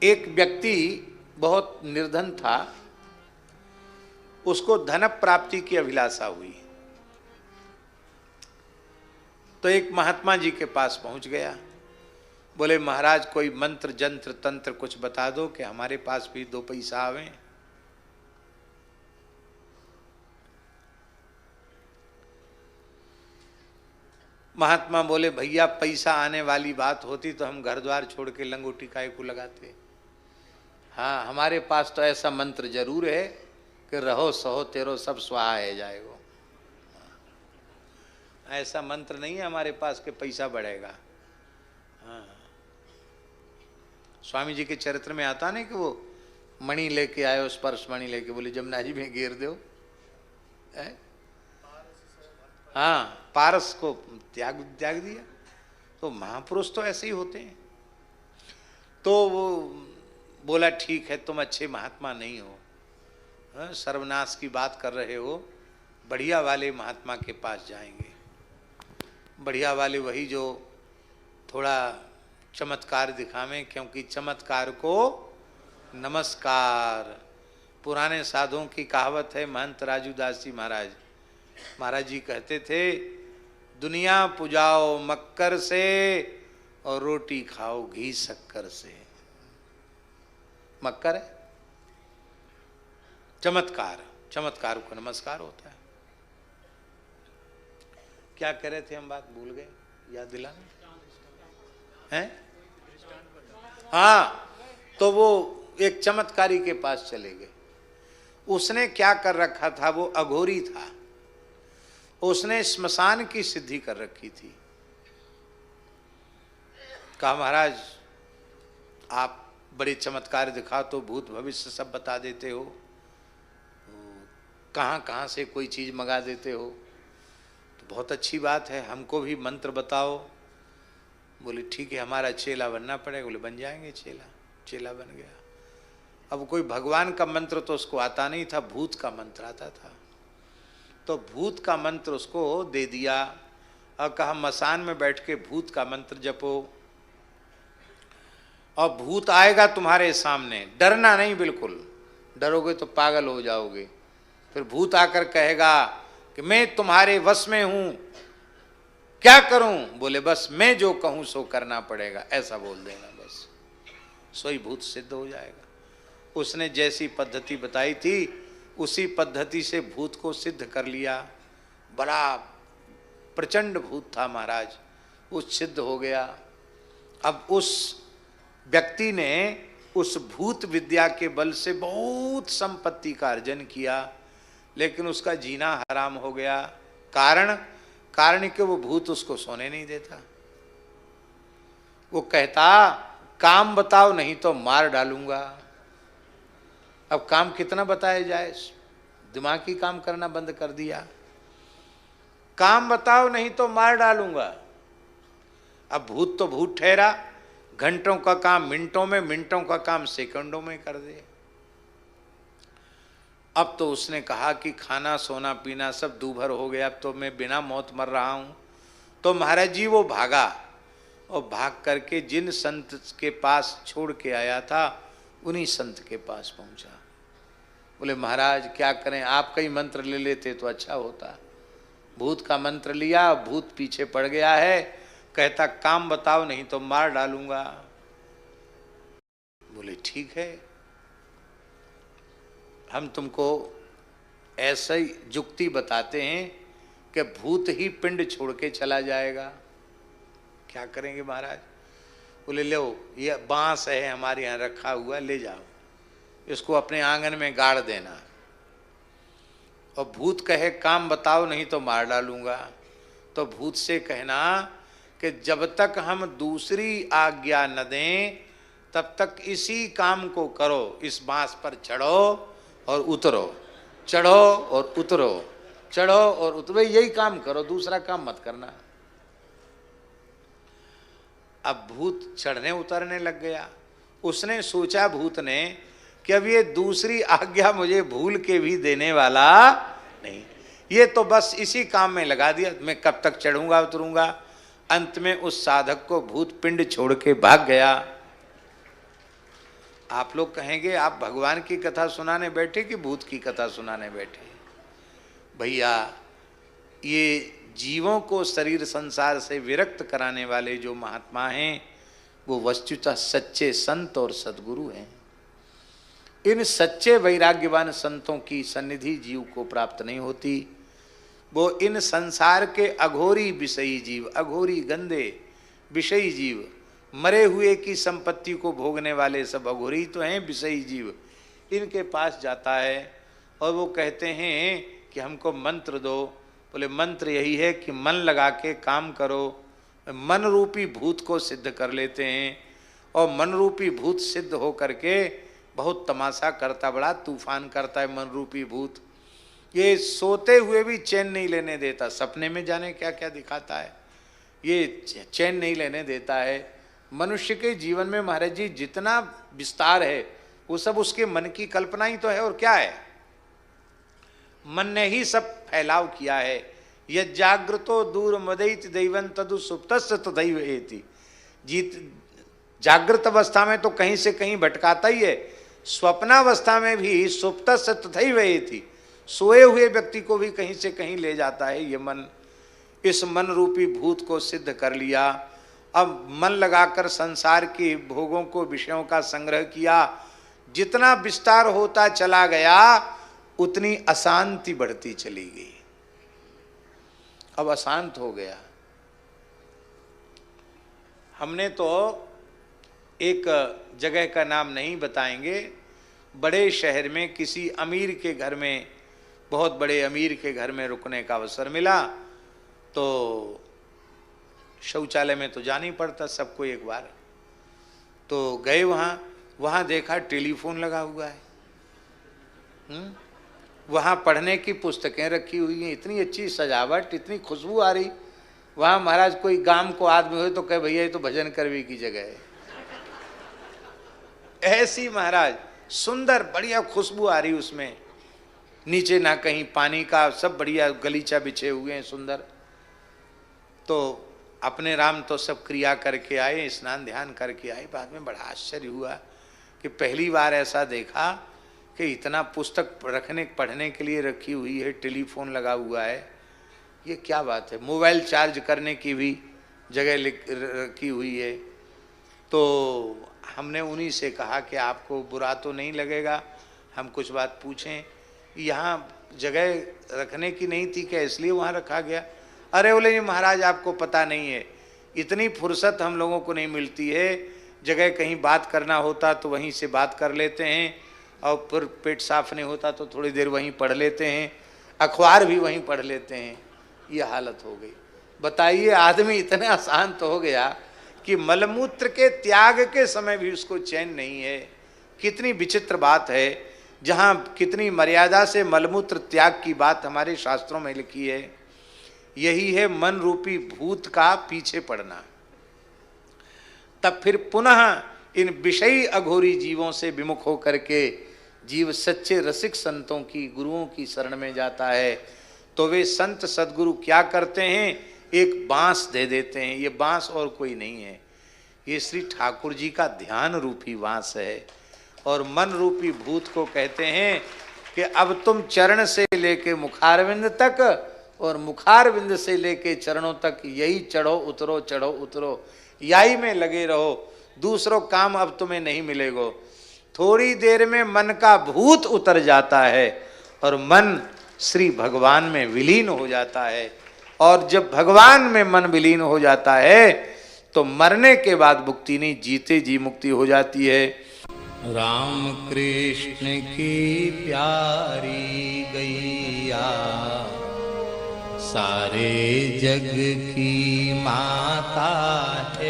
एक व्यक्ति बहुत निर्धन था, उसको धन प्राप्ति की अभिलाषा हुई, तो एक महात्मा जी के पास पहुंच गया। बोले महाराज कोई मंत्र जंत्र तंत्र कुछ बता दो कि हमारे पास भी 2 पैसा आवे। महात्मा बोले भैया पैसा आने वाली बात होती तो हम घर द्वार छोड़ के लंगोटी काय को लगाते। हाँ हमारे पास तो ऐसा मंत्र जरूर है कि रहो सहो तेरो सब स्वाहा है जाएगो। ऐसा मंत्र नहीं है हमारे पास कि पैसा बढ़ेगा। हाँ स्वामी जी के चरित्र में आता नहीं कि वो मणि लेके आए, स्पर्श मणि लेके, बोले जमुना जी में गिर दो। हाँ पारस को त्याग दिया। तो महापुरुष तो ऐसे ही होते हैं। तो वो बोला ठीक है तुम अच्छे महात्मा नहीं हो, सर्वनाश की बात कर रहे हो, बढ़िया वाले महात्मा के पास जाएंगे। बढ़िया वाले वही जो थोड़ा चमत्कार दिखावें, क्योंकि चमत्कार को नमस्कार। पुराने साधुओं की कहावत है, महंत राजूदास जी महाराज जी कहते थे दुनिया पुजाओ मक्कर से और रोटी खाओ घी शक्कर से। मक्कर है चमत्कार को नमस्कार होता है। क्या कह रहे थे हम, बात भूल गए, याद दिलाना है। हाँ तो वो एक चमत्कारी के पास चले गए। उसने क्या कर रखा था, वो अघोरी था, उसने श्मशान की सिद्धि कर रखी थी। कहा महाराज आप बड़े चमत्कार दिखा तो भूत भविष्य सब बता देते हो, कहाँ कहाँ से कोई चीज मंगा देते हो, तो बहुत अच्छी बात है, हमको भी मंत्र बताओ। बोले ठीक है हमारा चेला बनना पड़ेगा। बोले बन जाएंगे चेला बन गया। अब कोई भगवान का मंत्र तो उसको आता नहीं था, भूत का मंत्र आता था। तो भूत का मंत्र उसको दे दिया और कहा मसान में बैठ के भूत का मंत्र जपो और भूत आएगा तुम्हारे सामने, डरना नहीं, बिल्कुल डरोगे तो पागल हो जाओगे। फिर भूत आकर कहेगा कि मैं तुम्हारे वश में हूं, क्या करूं? बोले बस मैं जो कहूं सो करना पड़ेगा, ऐसा बोल देना, बस सोई भूत सिद्ध हो जाएगा। उसने जैसी पद्धति बताई थी उसी पद्धति से भूत को सिद्ध कर लिया। बड़ा प्रचंड भूत था महाराज, वो सिद्ध हो गया। अब उस व्यक्ति ने उस भूत विद्या के बल से बहुत संपत्ति का अर्जन किया, लेकिन उसका जीना हराम हो गया। कारण कि वो भूत उसको सोने नहीं देता। वो कहता काम बताओ नहीं तो मार डालूंगा। अब काम कितना बताया जाए, दिमागी काम करना बंद कर दिया। काम बताओ नहीं तो मार डालूंगा। अब भूत तो भूत ठहरा, घंटों का काम मिनटों में, मिनटों का काम सेकंडों में कर दे। अब तो उसने कहा कि खाना सोना पीना सब दूभर हो गया, अब तो मैं बिना मौत मर रहा हूं। तो महाराज जी वो भागा और भाग करके जिन संत के पास छोड़ के आया था उन्हीं संत के पास पहुंचा। बोले महाराज क्या करें, आपका ही मंत्र ले लेते तो अच्छा होता। भूत का मंत्र लिया, भूत पीछे पड़ गया है, कहता काम बताओ नहीं तो मार डालूंगा। बोले ठीक है, हम तुमको ऐसा ही जुक्ति बताते हैं कि भूत ही पिंड छोड़ के चला जाएगा। क्या करेंगे महाराज? बोले लो ये बांस है हमारे यहाँ रखा हुआ, ले जाओ, इसको अपने आंगन में गाड़ देना। और भूत कहे काम बताओ नहीं तो मार डालूंगा, तो भूत से कहना कि जब तक हम दूसरी आज्ञा न दें तब तक इसी काम को करो, इस बांस पर चढ़ो और उतरो, चढ़ो और उतरो, चढ़ो और उतरो, यही काम करो, दूसरा काम मत करना। अब भूत चढ़ने उतरने लग गया। उसने सोचा भूत ने कि अब ये दूसरी आज्ञा मुझे भूल के भी देने वाला नहीं, ये तो बस इसी काम में लगा दिया, मैं कब तक चढ़ूंगा उतरूंगा। अंत में उस साधक को भूत पिंड छोड़ के भाग गया। आप लोग कहेंगे आप भगवान की कथा सुनाने बैठे कि भूत की कथा सुनाने बैठे? भैया, ये जीवों को शरीर संसार से विरक्त कराने वाले जो महात्मा हैं वो वस्तुतः सच्चे संत और सद्गुरु हैं। इन सच्चे वैराग्यवान संतों की सन्निधि जीव को प्राप्त नहीं होती। वो इन संसार के अघोरी विषयी जीव, अघोरी गंदे विषयी जीव, मरे हुए की संपत्ति को भोगने वाले सब अघोरी तो हैं विषयी जीव, इनके पास जाता है और वो कहते हैं कि हमको मंत्र दो। बोले मंत्र यही है कि मन लगा के काम करो। मन रूपी भूत को सिद्ध कर लेते हैं और मन रूपी भूत सिद्ध हो करके बहुत तमाशा करता, बड़ा तूफान करता है मन रूपी भूत। ये सोते हुए भी चैन नहीं लेने देता, सपने में जाने क्या क्या दिखाता है, ये चैन नहीं लेने देता है। मनुष्य के जीवन में महाराज जी जितना विस्तार है वो सब उसके मन की कल्पना ही तो है, और क्या है? मन ने ही सब फैलाव किया है। यह जागृतो दूर मदैत दैवन तदु सुप्तस्य तदैव एति। जीत जागृत अवस्था में तो कहीं से कहीं भटकाता ही है, स्वप्नावस्था में भी सुप्तस्य तथैव एति, सोए हुए व्यक्ति को भी कहीं से कहीं ले जाता है ये मन। इस मन रूपी भूत को सिद्ध कर लिया। अब मन लगाकर संसार के भोगों को, विषयों का संग्रह किया। जितना विस्तार होता चला गया उतनी अशांति बढ़ती चली गई। अब अशांत हो गया। हमने तो एक जगह का नाम नहीं बताएंगे, बड़े शहर में किसी अमीर के घर में, बहुत बड़े अमीर के घर में रुकने का अवसर मिला। तो शौचालय में तो जाना ही पड़ता सबको एक बार। तो गए वहाँ देखा टेलीफोन लगा हुआ है, वहाँ पढ़ने की पुस्तकें रखी हुई हैं, इतनी अच्छी सजावट, इतनी खुशबू आ रही। वहाँ महाराज कोई गांव को आदमी हो तो कहे भैया ये तो भजन करवी की जगह है, ऐसी महाराज सुंदर बढ़िया खुशबू आ रही उसमें। नीचे ना कहीं पानी का, सब बढ़िया गलीचा बिछे हुए हैं सुंदर। तो अपने राम तो सब क्रिया करके आए, स्नान ध्यान करके आए। बाद में बड़ा आश्चर्य हुआ कि पहली बार ऐसा देखा कि इतना पुस्तक रखने पढ़ने के लिए रखी हुई है, टेलीफोन लगा हुआ है, ये क्या बात है। मोबाइल चार्ज करने की भी जगह रखी हुई है। तो हमने उन्हीं से कहा कि आपको बुरा तो नहीं लगेगा हम कुछ बात पूछें? यहाँ जगह रखने की नहीं थी क्या, इसलिए वहाँ रखा गया? अरे बोले महाराज आपको पता नहीं है, इतनी फुर्सत हम लोगों को नहीं मिलती है। जगह कहीं बात करना होता तो वहीं से बात कर लेते हैं, और फिर पेट साफ नहीं होता तो थोड़ी देर वहीं पढ़ लेते हैं, अखबार भी वहीं पढ़ लेते हैं। ये हालत हो गई। बताइए, आदमी इतना अशांत हो गया कि मलमूत्र के त्याग के समय भी उसको चैन नहीं है। कितनी विचित्र बात है, जहाँ कितनी मर्यादा से मलमूत्र त्याग की बात हमारे शास्त्रों में लिखी है। यही है मन रूपी भूत का पीछे पड़ना। तब फिर पुनः इन विषयी अघोरी जीवों से विमुख होकर के जीव सच्चे रसिक संतों की, गुरुओं की शरण में जाता है। तो वे संत सद्गुरु क्या करते हैं, एक बांस दे देते हैं। ये बांस और कोई नहीं है, ये श्री ठाकुर जी का ध्यान रूपी बांस है। और मन रूपी भूत को कहते हैं कि अब तुम चरण से लेके मुखारविंद तक और मुखारविंद से लेके चरणों तक यही चढ़ो उतरो, चढ़ो उतरो, यही में लगे रहो, दूसरों काम अब तुम्हें नहीं मिलेगो। थोड़ी देर में मन का भूत उतर जाता है और मन श्री भगवान में विलीन हो जाता है। और जब भगवान में मन विलीन हो जाता है तो मरने के बाद मुक्ति नहीं, जीते जी मुक्ति हो जाती है। राम कृष्ण की प्यारी गैया सारे जग की माता है।